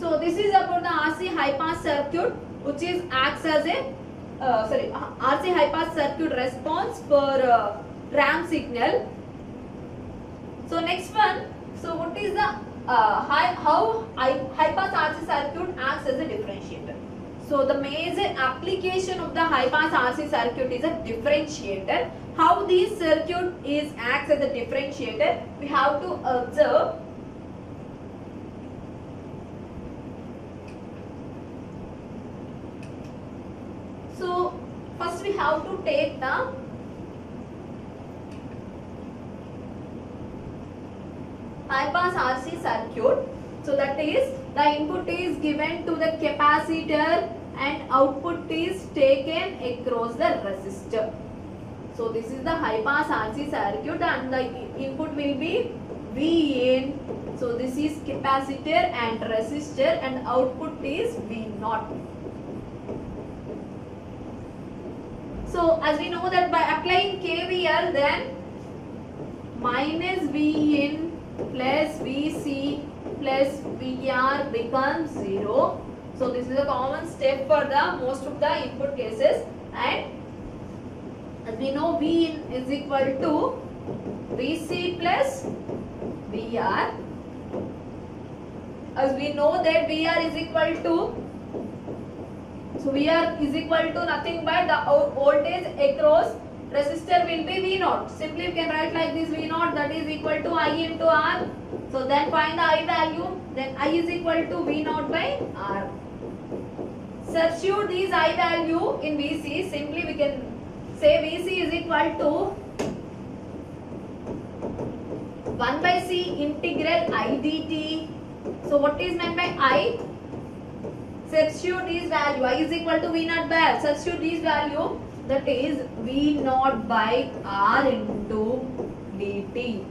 So this is about the RC high pass circuit, which is acts as a RC high pass circuit response for ramp signal. So next one, so what is the how high pass RC circuit acts as a differentiator? So the major application of the high pass RC circuit is a differentiator. How this circuit is acts as a differentiator, we have to observe. So first we have to take the high pass RC circuit. So that is the input is given to the capacitor and output is taken across the resistor. So this is the high pass RC circuit and the input will be V in. So this is capacitor and resistor and output is V0. So as we know that by applying KVL, then minus V in plus Vc plus VR becomes 0. So this is a common step for the most of the input cases, and as we know V in is equal to Vc plus VR. As we know that VR is equal to, so VR is equal to nothing but the voltage across resistor will be V0. Simply you can write like this: V0, that is equal to I into R. So then find the I value, then I is equal to V0 by R. Substitute these I value in Vc. Simply we can say Vc is equal to 1 by C integral I dt. So what is meant by I? Substitute this value. I is equal to V0 by R. Substitute this value, that is V0 by R into dt.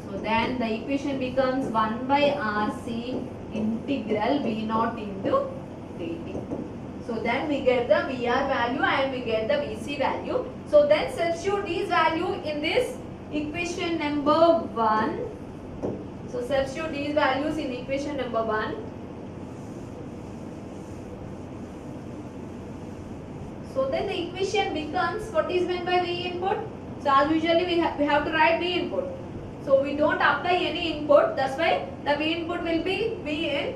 So then the equation becomes 1 by RC integral V0 into dt. So then we get the VR value and we get the Vc value. So then substitute these value in this equation number 1. So substitute these values in equation number 1. So then the equation becomes, what is meant by V input? So as usually we have to write V input. So we don't apply any input, that's why the V input will be V in.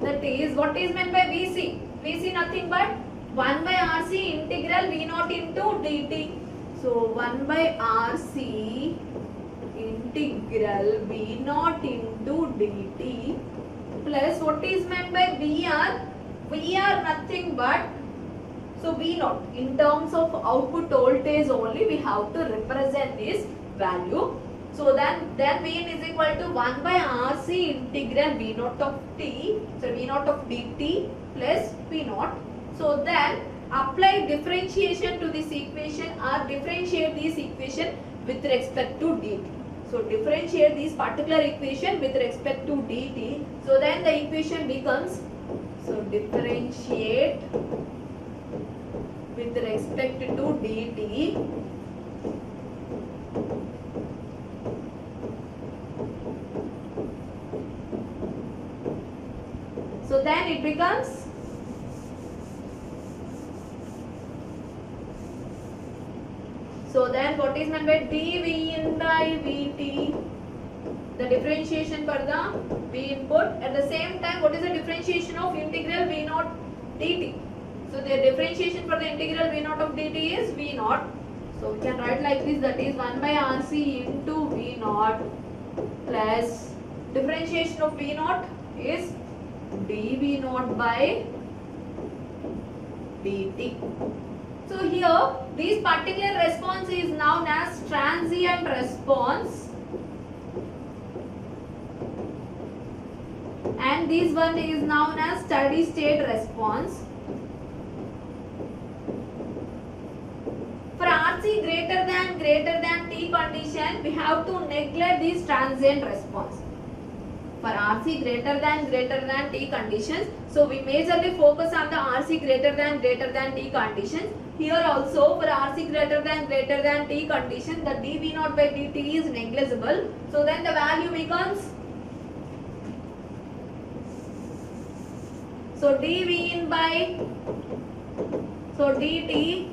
That is, what is meant by Vc? Vc nothing but 1 by RC integral V0 into dt. So 1 by RC integral V0 into dt plus what is meant by VR? VR nothing but, so V0 in terms of output voltage only we have to represent this value. So then Vn is equal to 1 by RC integral V0 of t, so V0 of dt plus V0. So then apply differentiation to this equation or differentiate this equation with respect to dt. So differentiate this particular equation with respect to dt. So then the equation becomes, so differentiate with respect to dt. So then it becomes, so then what is meant by dV in by Vt, the differentiation for the V input. At the same time, what is the differentiation of integral V0 dt? So the differentiation for the integral V0 of dt is V0. So we can write like this, that is 1 by RC into V0 plus differentiation of V0 is dV0 by dt. So here this particular response is known as transient response, and this one is known as steady state response. For RC greater than T condition, we have to neglect this transient response. For RC greater than T conditions, so we majorly focus on the RC greater than T conditions. Here also for RC greater than T condition, the dV0 by dt is negligible. So then the value becomes So dV in by, so dt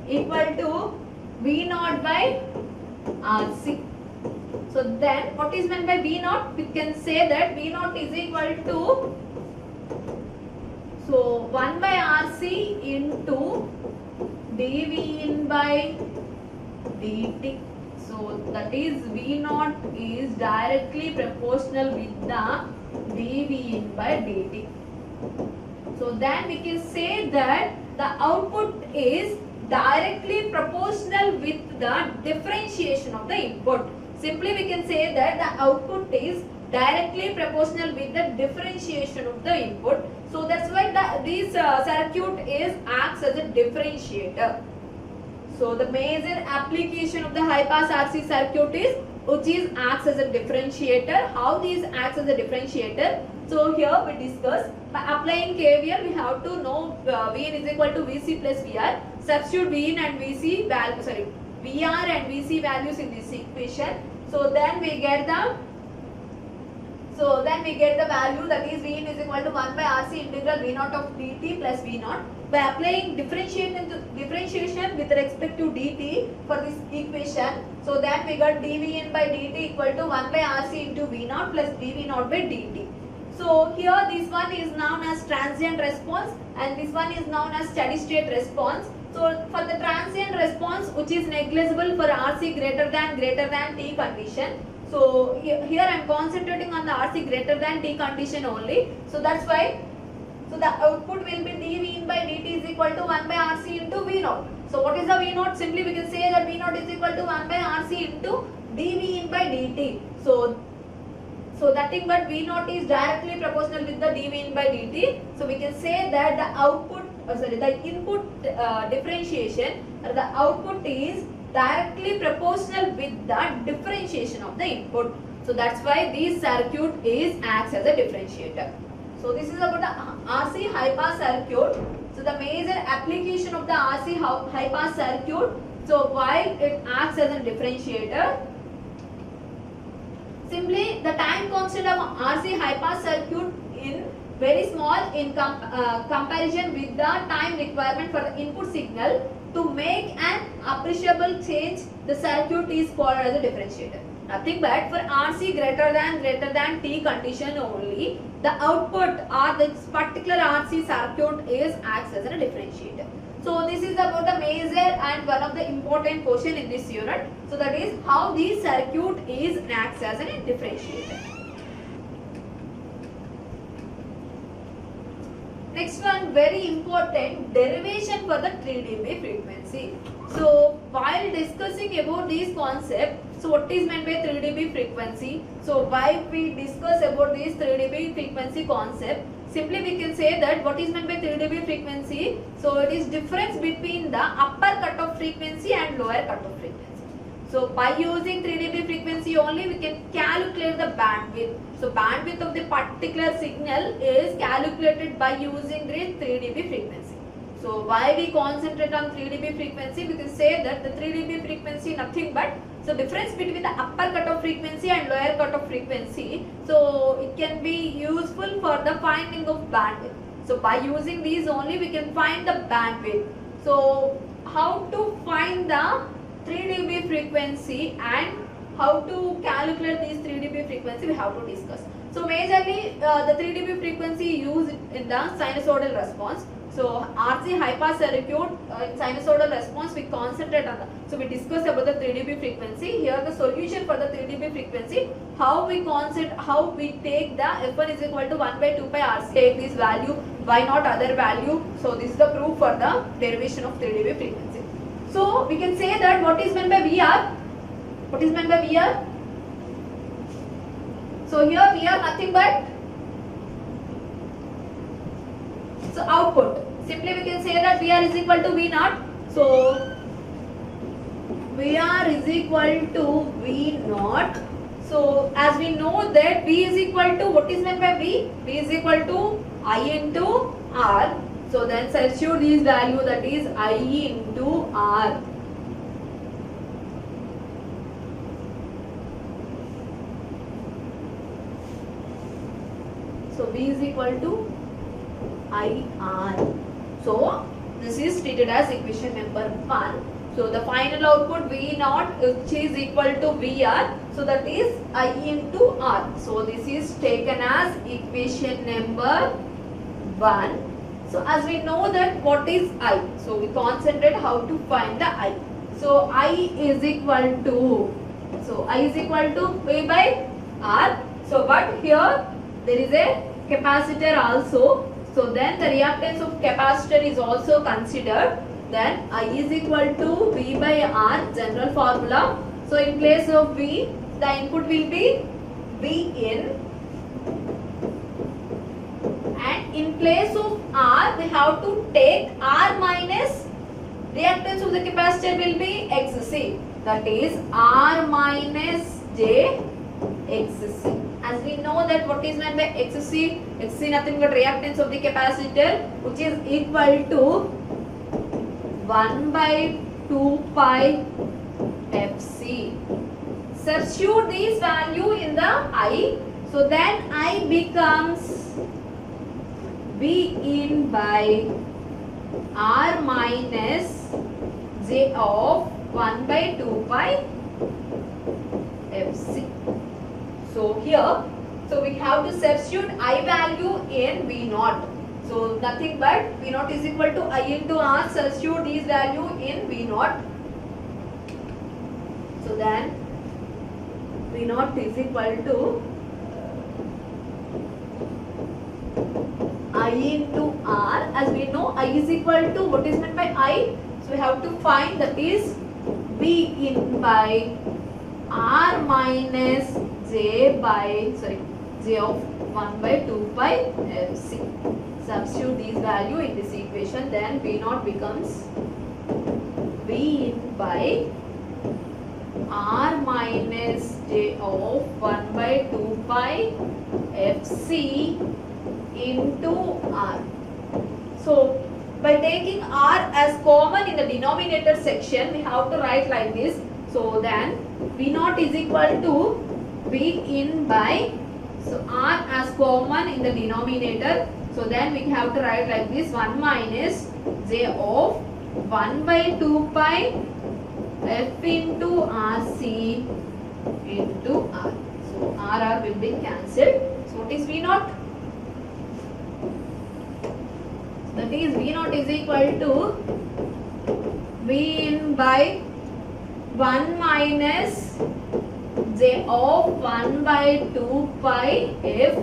equal to V naught by RC. So then what is meant by V naught? We can say that V naught is equal to, so 1 by RC into dV in by dt. So that is V naught is directly proportional with the dV in by dt. So then we can say that the output is directly proportional with the differentiation of the input. Simply we can say that the output is directly proportional with the differentiation of the input. So that's why this circuit acts as a differentiator. So the major application of the high pass RC circuit is which acts as a differentiator. How these acts as a differentiator? So here we discuss by applying KVL we have to know Vn is equal to Vc plus Vr. Substitute Vn and Vc value, sorry, Vr and Vc values in this equation. So then we get the value, that is Vn is equal to 1 by RC integral V naught of dt plus V naught. By applying differentiation with respect to dt for this equation, so then we got dV in by dt equal to 1 by RC into V naught plus dV naught by dt. So here this one is known as transient response and this one is known as steady state response. So for the transient response, which is negligible for RC greater than T condition. So here I am concentrating on the RC greater than T condition only. So that's why, so the output will be dV in by dt is equal to 1 by RC into V naught. So what is the V naught? Simply we can say that V naught is equal to 1 by RC into dV in by dt. So nothing but V naught is directly proportional with the dV in by dt. So we can say that the output, the input differentiation or the output is directly proportional with the differentiation of the input. So that's why this circuit acts as a differentiator. So this is about the RC high pass circuit. So the major application of the RC high pass circuit. So while it acts as a differentiator, simply the time constant of RC high pass circuit in very small in comparison with the time requirement for the input signal. To make an appreciable change, the circuit is called as a differentiator. Nothing but for RC greater than T condition only, the output or this particular RC circuit acts as a differentiator. So this is about the major and one of the important question in this unit. So that is how the circuit acts as a differentiator. Next one, very important, derivation for the 3 dB frequency. So while discussing about this concept, so what is meant by 3 dB frequency? So while we discuss about this 3 dB frequency concept, simply we can say that what is meant by 3 dB frequency? So it is difference between the upper cutoff frequency and lower cutoff frequency. So by using 3 dB frequency only we can calculate the bandwidth. So bandwidth of the particular signal is calculated by using this 3 dB frequency. So why we concentrate on 3 dB frequency? We can say that the 3 dB frequency nothing but so difference between the upper cutoff frequency and lower cutoff frequency. So it can be useful for the finding of bandwidth. So by using these only we can find the bandwidth. So how to find the 3 dB frequency and how to calculate this 3 dB frequency we have to discuss. So majorly the 3 dB frequency used in the sinusoidal response. So RC high pass circuit in sinusoidal response we concentrate on so we discuss about the 3 dB frequency. Here the solution for the 3 dB frequency, how we take the F1 is equal to 1 by 2 pi RC, take this value, why not other value. So this is the proof for the derivation of 3 dB frequency. So we can say that what is meant by VR? What is meant by VR? So here VR nothing but so output. Simply we can say that VR is equal to V naught. So VR is equal to V naught. So as we know that V is equal to what is meant by V? V is equal to I into R. So then substitute this value, that is I into R. So V is equal to IR. So this is treated as equation number 1. So the final output V naught which is equal to VR. So that is I into R. So this is taken as equation number 1. So as we know that what is I. So we concentrate how to find the I. So I is equal to, so I is equal to V by R. So but here there is a capacitor also. So then the reactance of capacitor is also considered. Then I is equal to V by R, general formula. So in place of V, the input will be V in. And in place of R, we have to take R minus reactance of the capacitor will be XC. That is R minus J XC. As we know that what is meant by XC? XC nothing but reactance of the capacitor, which is equal to 1 by 2 pi FC. Substitute this value in the I. So then I becomes V in by R minus J of 1 by 2 pi FC. So here, so we have to substitute I value in V naught. So nothing but V naught is equal to I into R, substitute these value in V naught. So then V naught is equal to I into R. As we know, I is equal to what is meant by I. So we have to find, that is V in by R minus J of 1 by 2 pi FC. Substitute these value in this equation, then V naught becomes V in by R minus J of 1 by 2 pi FC into R. So by taking R as common in the denominator section, we have to write like this. So then V naught is equal to V in by, so R as common in the denominator. So then we have to write like this, 1 minus J of 1 by 2 pi F into RC into R. So R will be cancelled. So what is V naught? That is V naught is equal to V in by 1 minus J of 1 by 2 pi F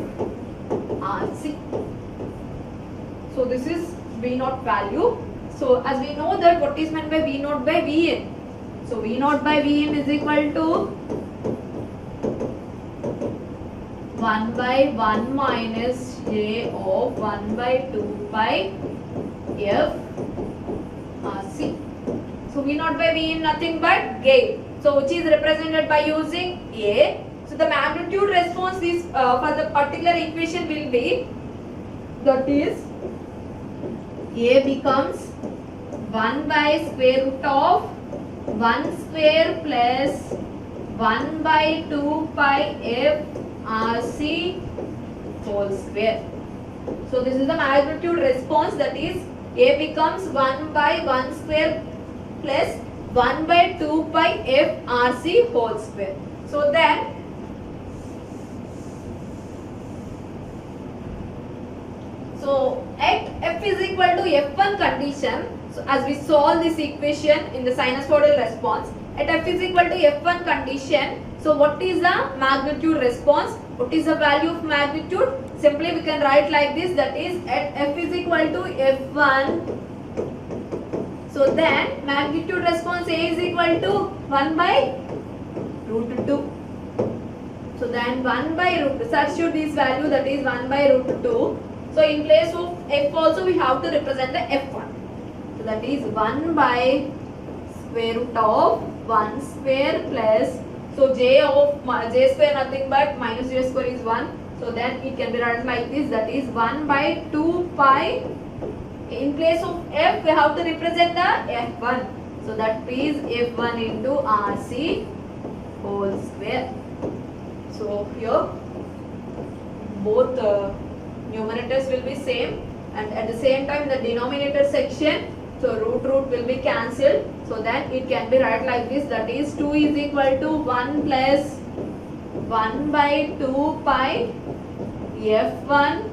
RC. So this is V naught value. So as we know that what is meant by V naught by V in. So V naught by V in is equal to 1 by 1 minus J of 1 by 2 pi F RC. So V naught by V in nothing but gain. So which is represented by using A. So the magnitude response is for the particular equation will be, that is A becomes 1 by square root of 1 square plus 1 by 2 pi F RC whole square. So this is the magnitude response, that is A becomes 1 by 1 square plus 1 by 2 pi F RC whole square. So then at F is equal to F1 condition, so as we solve this equation in the sinusoidal response, at F is equal to F1 condition, so what is the magnitude response? What is the value of magnitude? Simply we can write like this, that is at F is equal to F1. So then magnitude response A is equal to 1 by root 2. So then 1 by root, substitute this value, that is 1 by root 2. So in place of F also we have to represent the F1. So that is 1 by square root of 1 square plus, so J square nothing but minus J square is 1. So then it can be written like this, that is 1 by 2 pi. In place of F we have to represent the F1. So that is F1 into RC whole square. So here both numerators will be same and at the same time in the denominator section, so root will be cancelled. So then it can be write like this, that is 2 is equal to 1 plus 1 by 2 pi F1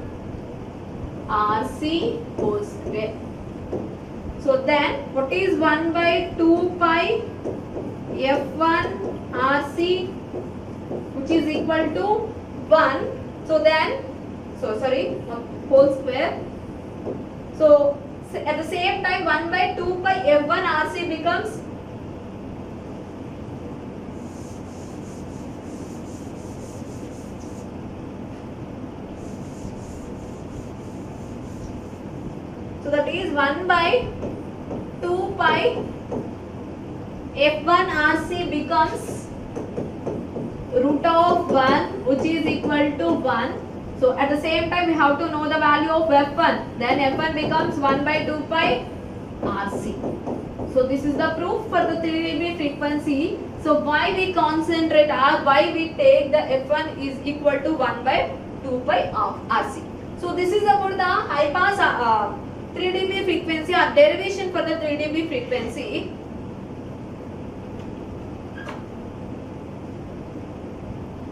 RC whole square. So then what is 1 by 2 pi F1 RC, which is equal to 1. So then, whole square. So at the same time 1 by 2 pi F1 RC becomes that is 1 by 2 pi F1 RC becomes root of 1, which is equal to 1. So at the same time we have to know the value of F1. Then F1 becomes 1 by 2 pi RC. So this is the proof for the 3 dB frequency. So why we concentrate or why we take the F1 is equal to 1 by 2 pi of RC. So this is about the high pass 3 dB frequency or derivation for the 3 dB frequency.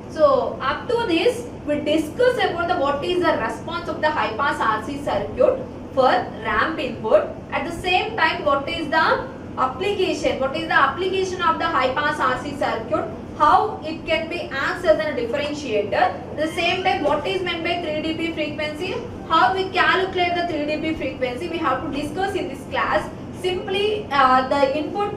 So up to this we discuss about the what is the response of the high pass RC circuit for ramp input. At the same time what is the application of the high pass RC circuit, how it can be acts as a differentiator. At the same time what is meant by 3 dB frequency, how we calculate the 3 dB frequency, we have to discuss in this class. Simply the input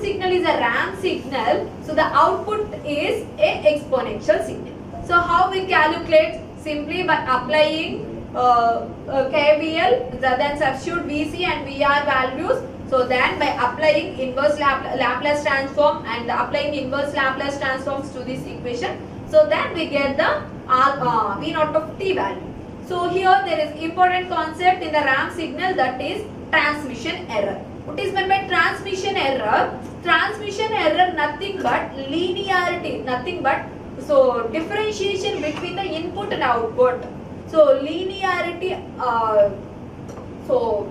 signal is a ramp signal, so the output is a exponential signal. So how we calculate? Simply by applying KVL, then substitute VC and VR values. So then by applying inverse Laplace transform and applying inverse Laplace transforms to this equation, so then we get the V naught of t value. So here there is important concept in the ramp signal, that is transmission error. What is meant by transmission error? Transmission error nothing but linearity, so differentiation between the input and output. So linearity, so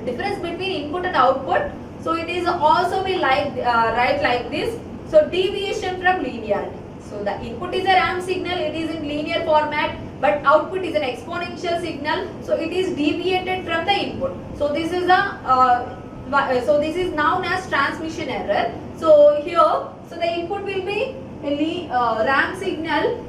difference between input and output. So it is also be like write like this. So deviation from linearity. So the input is a ramp signal, it is in linear format, but output is an exponential signal, so it is deviated from the input. So this is this is known as transmission error. So here, so the input will be a ramp signal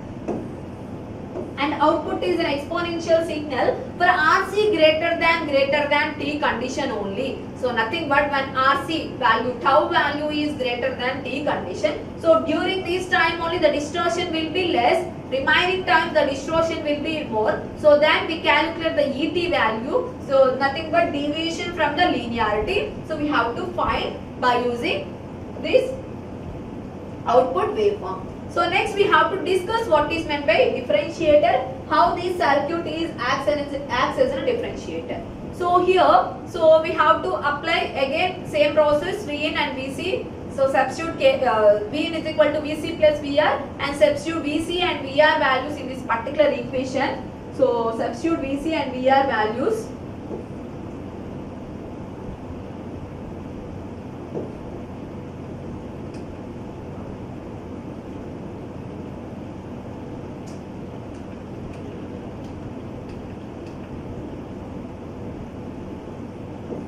and output is an exponential signal for RC greater than t condition only. So nothing but when RC value, tau value is greater than t condition. So during this time only the distortion will be less, remaining time the distortion will be more. So then we calculate the ET value. So nothing but deviation from the linearity. So we have to find by using this output waveform. So next we have to discuss what is meant by differentiator, how this circuit is acts as a differentiator. So here, so we have to apply again same process Vin and Vc. So substitute Vin is equal to Vc plus Vr and substitute Vc and Vr values in this particular equation. So substitute Vc and Vr values.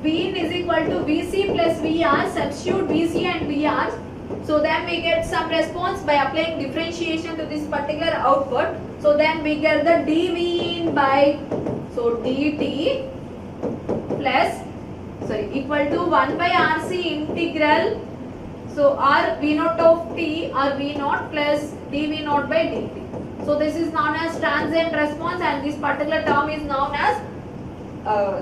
Vin is equal to Vc plus Vr, substitute Vc and Vr. So then we get some response by applying differentiation to this particular output. So then we get the dVin by, so dt plus, equal to 1 by RC integral. So R V naught of t or V naught plus dV naught by dt. So this is known as transient response and this particular term is known as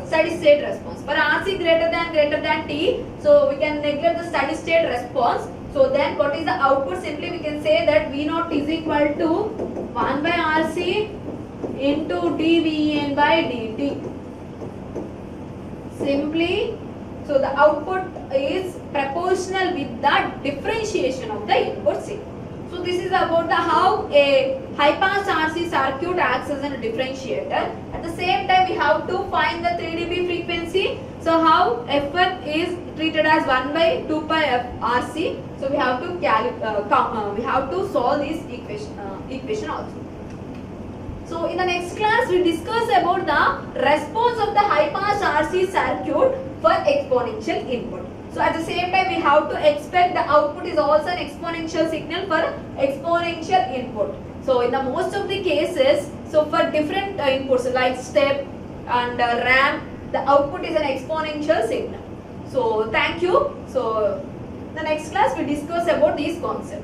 steady state response. For RC greater than t, so we can neglect the steady state response. So then what is the output? Simply we can say that V naught is equal to 1 by RC into dVn by dt. Simply, so the output is proportional with the differentiation of the input signal. So this is about the how a high pass RC circuit acts as a differentiator. At the same time, we have to find the 3 dB frequency. So how F1 is treated as 1 by 2 pi F RC. So we have to solve this equation also. So in the next class, we discuss about the response of the high pass RC circuit for exponential input. So at the same time, we have to expect the output is also an exponential signal for exponential input. So in the most of the cases, so for different inputs like step and ramp, the output is an exponential signal. So thank you. So the next class we discuss about these concepts.